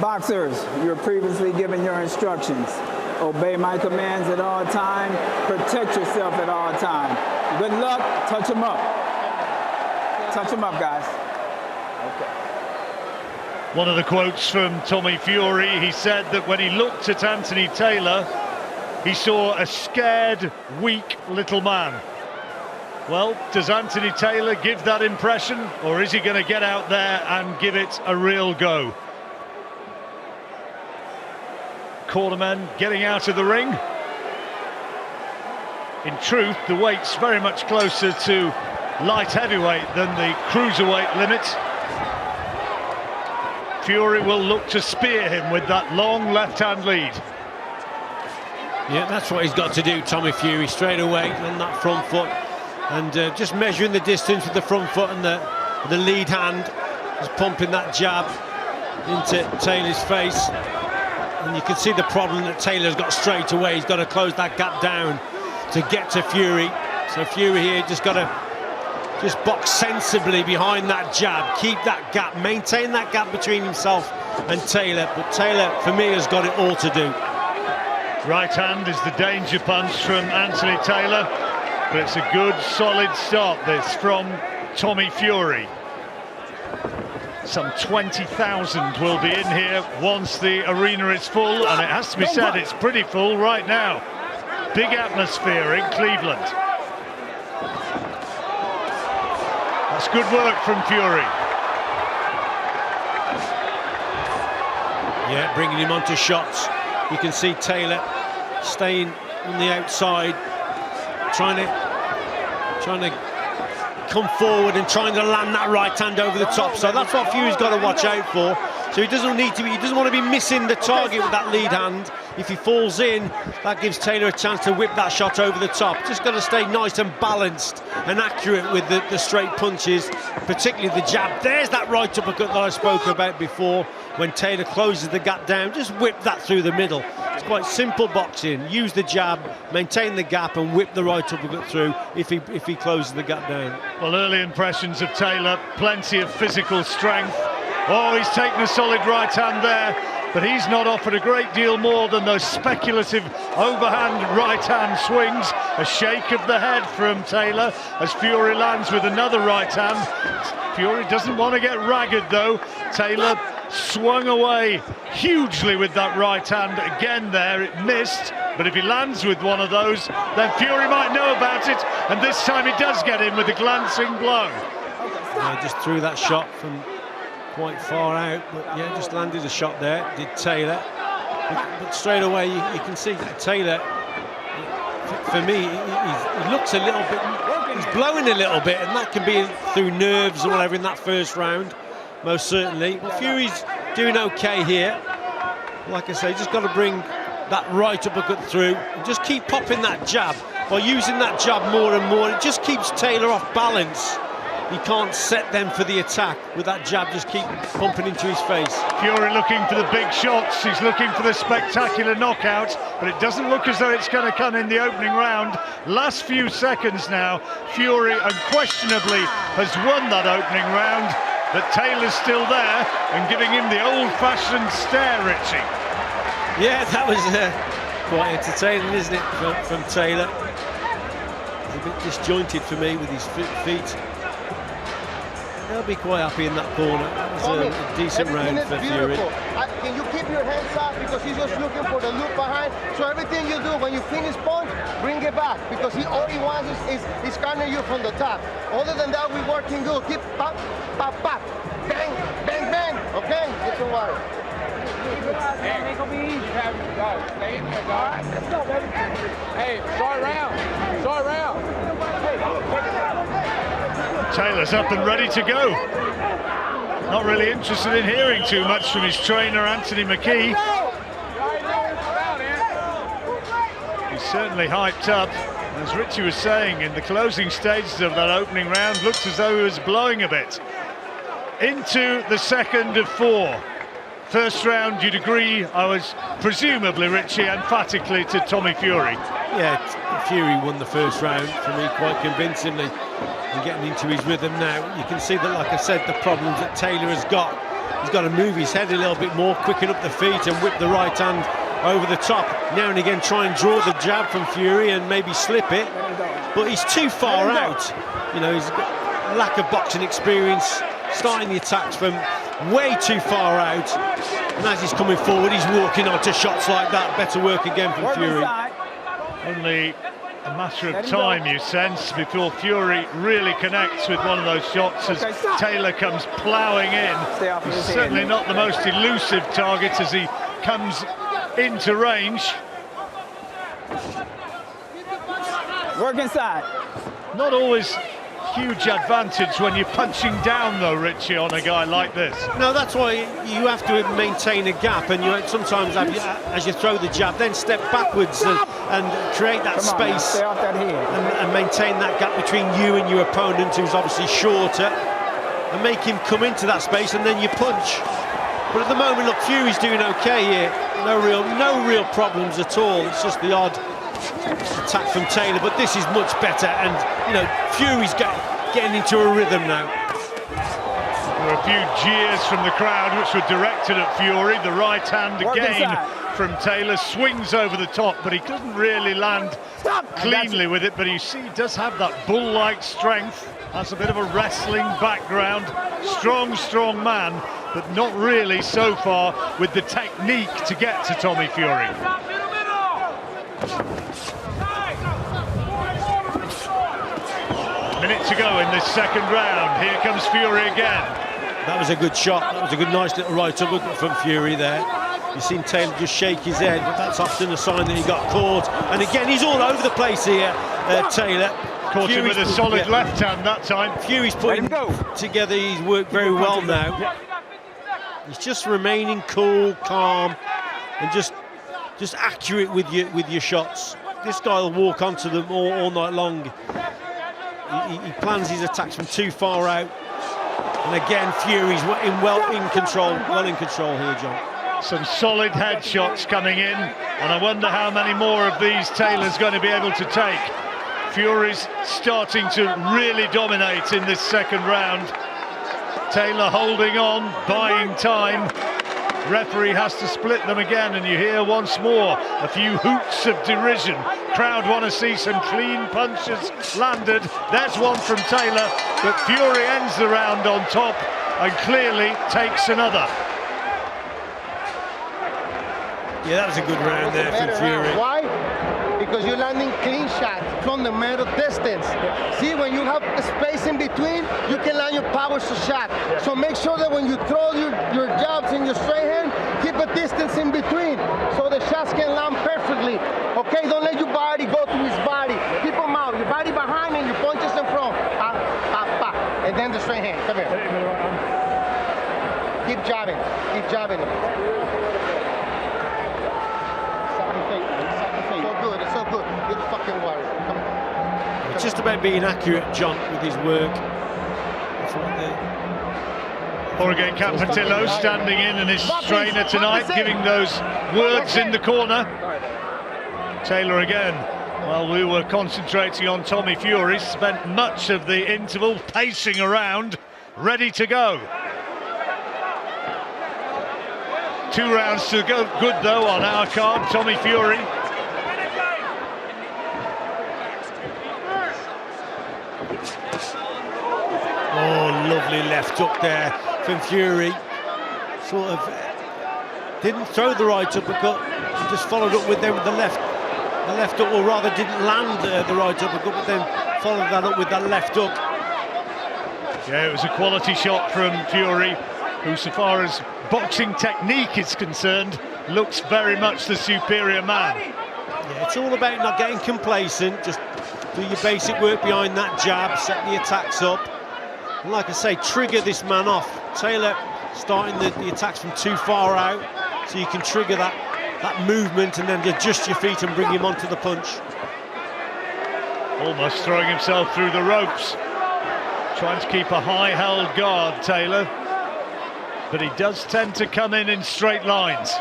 Boxers, you're previously given your instructions. Obey my commands at all times. Protect yourself at all times. Good luck. Touch them up. Touch them up, guys. Okay. One of the quotes from Tommy Fury, he said that when he looked at Anthony Taylor, he saw a scared, weak little man. Well, does Anthony Taylor give that impression, or is he going to get out there and give it a real go? Cornermen getting out of the ring. In truth, the weight's very much closer to light heavyweight than the cruiserweight limit. Fury will look to spear him with that long left-hand lead. Yeah, that's what he's got to do, Tommy Fury, straight away on that front foot. And just measuring the distance with the front foot and the lead hand, just pumping that jab into Taylor's face. And you can see the problem that Taylor's got straight away. He's got to close that gap down to get to Fury. So Fury here just got to box sensibly behind that jab, keep that gap, maintain that gap between himself and Taylor. But Taylor, for me, has got it all to do. Right hand is the danger punch from Anthony Taylor, but it's a good, solid start, this, from Tommy Fury. Some 20,000 will be in here once the arena is full, and it has to be said it's pretty full right now. Big atmosphere in Cleveland. That's good work from Fury. Yeah, bringing him onto shots. You can see Taylor staying on the outside, trying to come forward and trying to land that right hand over the top. So that's what Fury's got to watch out for. So he doesn't want to be missing the target with that lead hand. If he falls in, that gives Taylor a chance to whip that shot over the top. Just got to stay nice and balanced and accurate with the straight punches, particularly the jab. There's that right uppercut that I spoke about before. When Taylor closes the gap down, just whip that through the middle. It's quite simple boxing. Use the jab, maintain the gap, and whip the right uppercut through if he closes the gap down. Well, early impressions of Taylor, plenty of physical strength. Oh, he's taken a solid right hand there, but he's not offered a great deal more than those speculative overhand right hand swings. A shake of the head from Taylor as Fury lands with another right hand. Fury doesn't want to get ragged though. Taylor swung away hugely with that right hand again there. It missed, but if he lands with one of those, then Fury might know about it, and this time he does get in with a glancing blow. Yeah, just threw that shot from quite far out, but yeah, just landed a shot there, did Taylor. But straight away you can see that Taylor, for me, he looks a little bit, he's blowing a little bit, and that can be through nerves or whatever in that first round. Most certainly. But Fury's doing okay here. Like I say, just got to bring that right uppercut through and just keep popping that jab. By using that jab more and more, it just keeps Taylor off balance. He can't set them for the attack with that jab, just keep pumping into his face. Fury looking for the big shots, he's looking for the spectacular knockout, but it doesn't look as though it's going to come in the opening round. Last few seconds now, Fury unquestionably has won that opening round. But Taylor's still there and giving him the old-fashioned stare, Richie. Yeah, that was quite entertaining, isn't it, from Taylor? He's a bit disjointed for me with his feet. They'll be quite happy in that corner. It was a decent round for Fury. Can you keep your hands up, because he's just looking for the loop behind? So everything you do when you finish punch, bring it back, because all he wants is corner you from the top. Other than that, we're working good. Keep pop, pop, pop, bang, bang, bang. Okay, get some water. Hey, ain't gonna be easy having you guys. Stay in there, guys. Let's go, baby. Hey, short round. Short round. Taylor's up and ready to go. Not really interested in hearing too much from his trainer, Anthony McKee. He's certainly hyped up. As Richie was saying, in the closing stages of that opening round, looked as though he was blowing a bit. Into the second of four. First round, you'd agree, I was presumably, Richie, emphatically to Tommy Fury. Yeah, Fury won the first round for me quite convincingly. And getting into his rhythm now, you can see that, like I said, the problems that Taylor has got He's got to move his head a little bit more, quicken up the feet and whip the right hand over the top. Now and again try and draw the jab from Fury and maybe slip it, but he's too far out. You know, he's got lack of boxing experience, starting the attacks from way too far out, and as he's coming forward he's walking onto shots like that. Better work again from Fury. Only a matter of time, you sense, before Fury really connects with one of those shots as Taylor comes ploughing in. He's certainly not the most elusive target as he comes into range. Work inside. Not always huge advantage when you're punching down though, Richie, on a guy like this. No, that's why you have to maintain a gap, and you sometimes have, as you throw the jab, then step backwards and create that space stay off that head. and maintain that gap between you and your opponent, who's obviously shorter, and make him come into that space, and then you punch. But at the moment, look, Fury's doing okay here. No real problems at all. It's just the odd attack from Taylor, but this is much better, and you know, Fury's getting into a rhythm now. There were a few jeers from the crowd which were directed at Fury. The right hand again from Taylor, swings over the top, but he doesn't really land cleanly with it. But you see, he does have that bull-like strength, has a bit of a wrestling background, strong man, but not really so far with the technique to get to Tommy Fury. Minute to go in this second round. Here comes Fury again. That was a good shot. That was a good, nice little right hook from Fury there. You've seen Taylor just shake his head, but that's often a sign that he got caught. And again, he's all over the place here, Taylor. Caught him with a solid left hand that time. Fury's putting together his work very well now. He's just remaining cool, calm, and just accurate with your shots. This guy will walk onto them all night long. He plans his attacks from too far out, and again Fury's well in control here, John. Some solid headshots coming in, and I wonder how many more of these Taylor's going to be able to take. Fury's starting to really dominate in this second round. Taylor holding on, buying time. Referee has to split them again, and you hear once more a few hoots of derision. Crowd want to see some clean punches landed. There's one from Taylor, but Fury ends the round on top and clearly takes another. Yeah, that was a good round there from Fury. Why? Because you're landing clean shots from the middle distance. See, when you have space in between, you can land your powers to shot. So make sure that when you throw your jabs in your straight hand, keep a distance in between so the shots can land perfectly. Okay, don't let your body go to his body. Keep them out. Your body behind and your punches in front. And then the straight hand. Come here. Keep jabbing. Keep jabbing him. So good. You're the fucking warrior. Come on. It's just about being accurate, John, with his work. That's what Jorge Campillo standing in and his trainer tonight, giving those words in the corner. Taylor again. While we were concentrating on Tommy Fury, spent much of the interval pacing around, ready to go. 2 rounds to go. Good though on our card, Tommy Fury. Oh, lovely left hook there from Fury. Sort of didn't throw the right uppercut, just followed up with the left hook, or rather didn't land the right uppercut, but then followed that up with that left hook. Yeah, it was a quality shot from Fury, who, so far as boxing technique is concerned, looks very much the superior man. Yeah, it's all about not getting complacent, just do your basic work behind that jab, set the attacks up. And like I say, trigger this man off. Taylor starting the attacks from too far out, so you can trigger that movement and then adjust your feet and bring him onto the punch. Almost throwing himself through the ropes. Trying to keep a high-held guard, Taylor. But he does tend to come in straight lines.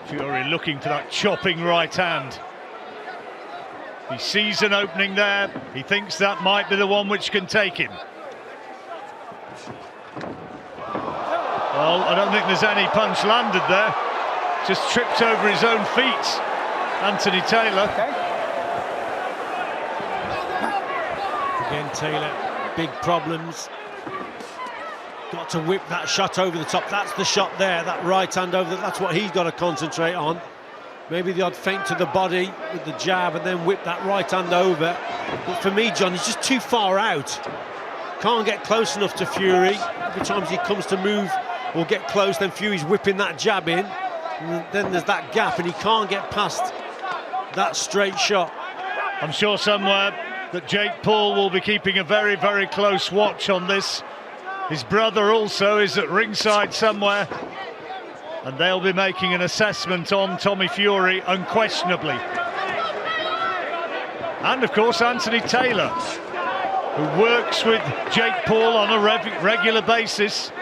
Fury looking for that chopping right hand. He sees an opening there. He thinks that might be the one which can take him. Well, I don't think there's any punch landed there. Just tripped over his own feet, Anthony Taylor. Okay. Again, Taylor, big problems. Got to whip that shot over the top. That's the shot there, that right hand over. That's what he's got to concentrate on. Maybe the odd feint to the body with the jab and then whip that right hand over. But for me, John, he's just too far out. Can't get close enough to Fury. Every time he comes to move or get close, then Fury's whipping that jab in. And then there's that gap and he can't get past that straight shot. I'm sure somewhere that Jake Paul will be keeping a very, very close watch on this. His brother also is at ringside somewhere, and they'll be making an assessment on Tommy Fury, unquestionably. And of course Anthony Taylor, who works with Jake Paul on a regular basis.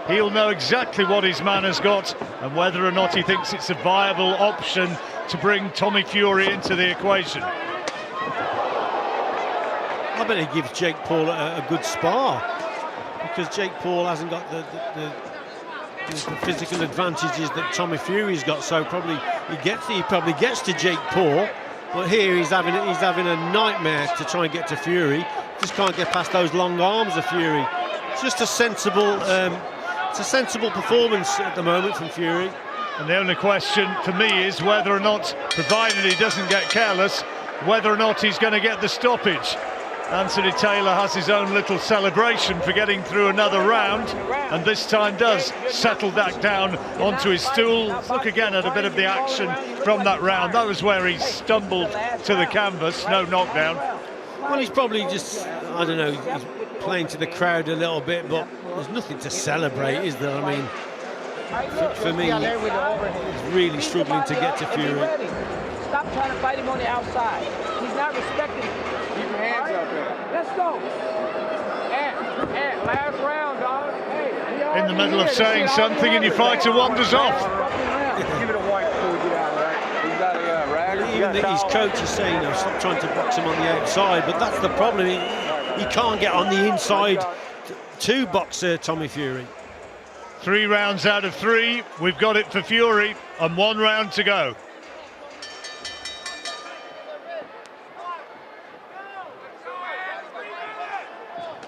He'll know exactly what his man has got and whether or not he thinks it's a viable option to bring Tommy Fury into the equation. I bet he gives Jake Paul a good spar, because Jake Paul hasn't got the physical advantages that Tommy Fury's got, so probably he probably gets to Jake Paul, but here he's having a nightmare to try and get to Fury. Just can't get past those long arms of Fury. It's just a sensible performance at the moment from Fury. And the only question for me is whether or not, provided he doesn't get careless, whether or not he's going to get the stoppage. Anthony Taylor has his own little celebration for getting through another round, and this time does settle back down onto his stool. Look again at a bit of the action from that round. That was where he stumbled to the canvas, no knockdown. Well, he's probably just, I don't know, he's playing to the crowd a little bit, but there's nothing to celebrate, is there? I mean, for me, he's really struggling to get to Fury. Stop trying to fight him on the outside. He's not respecting him. Keep your hands up there. Let's go. And last round, dog. Hey, in the middle of saying something and your fighter wanders off. Give it a white before we get out, right? He's got a rag. Even his coach is saying, stop trying to box him on the outside, but that's the problem. He can't get on the inside to box Tommy Fury. 3 rounds out of 3. We've got it for Fury, and 1 round to go.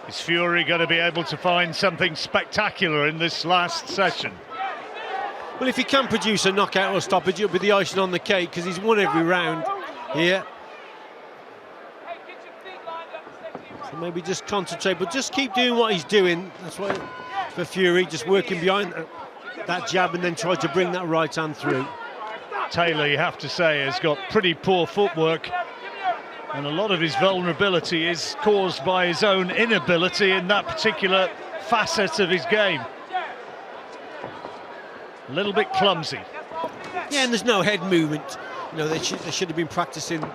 Is Fury going to be able to find something spectacular in this last session? Well, if he can produce a knockout or stoppage, it'll be the icing on the cake, because he's won every round here. So maybe just concentrate, but just keep doing what he's doing. That's what for Fury, just working behind that jab and then try to bring that right hand through. Taylor, you have to say, has got pretty poor footwork, and a lot of his vulnerability is caused by his own inability in that particular facet of his game. A little bit clumsy. Yeah, and there's no head movement. You know, they should have been practicing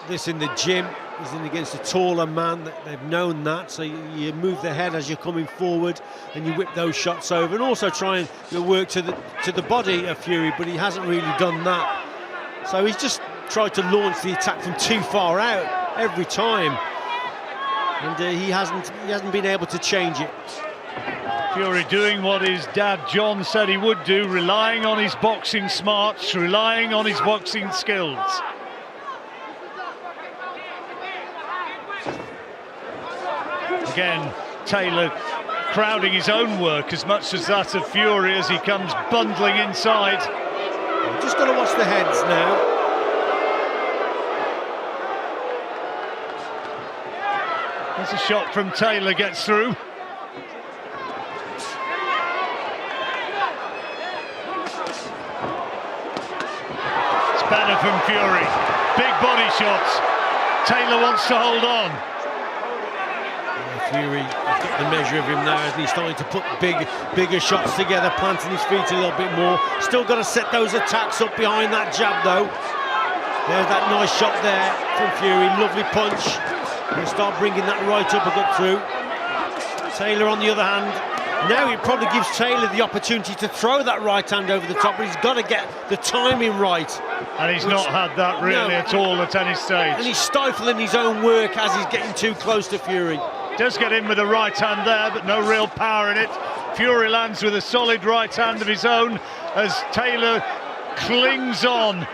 this in the gym. He's in against a taller man. They've known that. So you move the head as you're coming forward, and you whip those shots over, and also try and work to the body of Fury. But he hasn't really done that. So he's just tried to launch the attack from too far out every time, and he hasn't been able to change it. Fury doing what his dad John said he would do, relying on his boxing smarts, relying on his boxing skills. Again, Taylor crowding his own work as much as that of Fury as he comes bundling inside. Just got to watch the heads now. There's a shot from Taylor, gets through. It's better from Fury. Big body shots. Taylor wants to hold on. Fury has got the measure of him now, and he's starting to put bigger shots together, planting his feet a little bit more. Still got to set those attacks up behind that jab, though. There's that nice shot there from Fury, lovely punch. He'll start bringing that right uppercut through. Taylor, on the other hand, Now it probably gives Taylor the opportunity to throw that right hand over the top, but he's got to get the timing right. And he's not had that really at all at any stage. And he's stifling his own work as he's getting too close to Fury. Does get in with the right hand there, but no real power in it. Fury lands with a solid right hand of his own as Taylor clings on,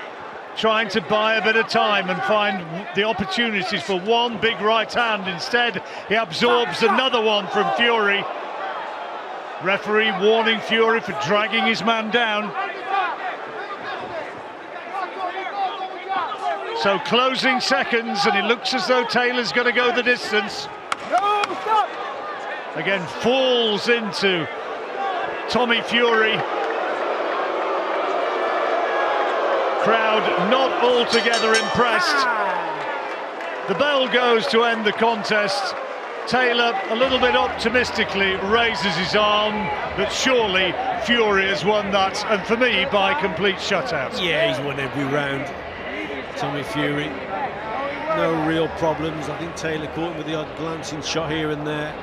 trying to buy a bit of time and find the opportunities for one big right hand. Instead, he absorbs another one from Fury. Referee warning Fury for dragging his man down. So closing seconds, and it looks as though Taylor's going to go the distance. Again, falls into Tommy Fury. Crowd not altogether impressed. The bell goes to end the contest. Taylor, a little bit optimistically, raises his arm, but surely Fury has won that, and for me, by complete shutout. Yeah, he's won every round, Tommy Fury. No real problems. I think Taylor caught him with the odd glancing shot here and there,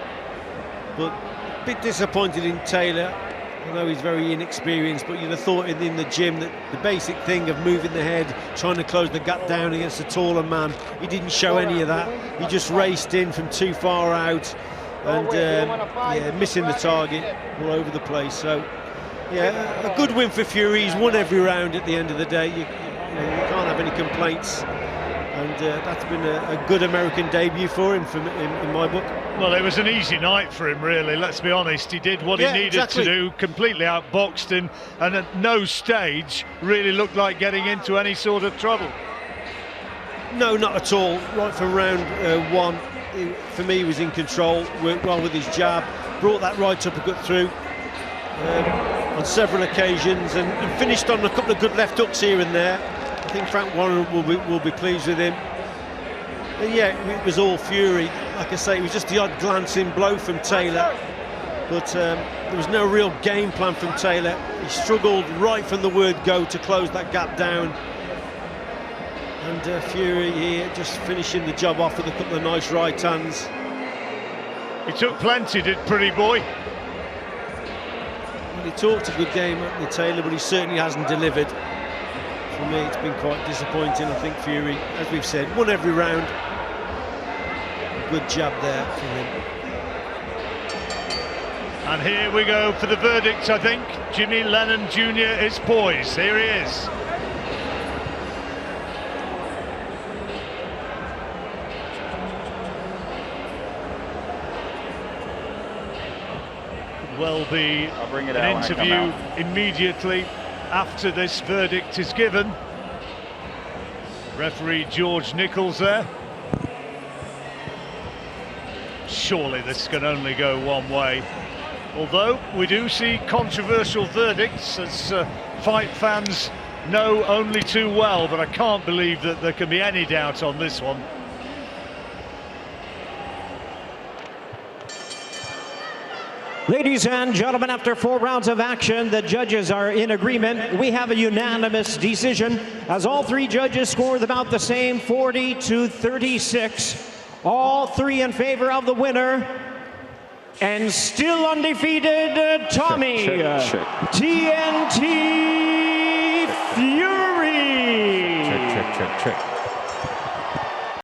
but a bit disappointed in Taylor. I know he's very inexperienced, but you'd have thought in the gym that the basic thing of moving the head, trying to close the gap down against a taller man, he didn't show any of that. He just raced in from too far out and yeah, missing the target all over the place. So yeah, a good win for Fury. He's won every round at the end of the day. You can't have any complaints, and that's been a good American debut for him in my book. Well, it was an easy night for him, really, let's be honest. He did what he needed to do, completely outboxed him, and at no stage really looked like getting into any sort of trouble. No, not at all. Right from round one, for me, he was in control, worked well with his jab, brought that right uppercut through on several occasions, and finished on a couple of good left hooks here and there. I think Frank Warren will be pleased with him. And yeah, it was all Fury. Like I say, it was just the odd glancing blow from Taylor, but there was no real game plan from Taylor. He struggled right from the word go to close that gap down, and Fury here just finishing the job off with a couple of nice right hands. He took plenty, did Pretty Boy. Well, he talked a good game, Anthony Taylor, but he certainly hasn't delivered. For me, it's been quite disappointing. I think Fury, as we've said, won every round. Good jab there from him. And here we go for the verdict, I think. Jimmy Lennon Jr. is poised. Here he is. Will be an interview immediately after this verdict is given. Referee George Nichols there. Surely this can only go one way. Although we do see controversial verdicts, as fight fans know only too well, but I can't believe that there can be any doubt on this one. Ladies and gentlemen, after 4 rounds of action, the judges are in agreement. We have a unanimous decision, as all 3 judges scored about the same, 40-36. All 3 in favor of the winner, and still undefeated, Tommy TNT Fury. Check.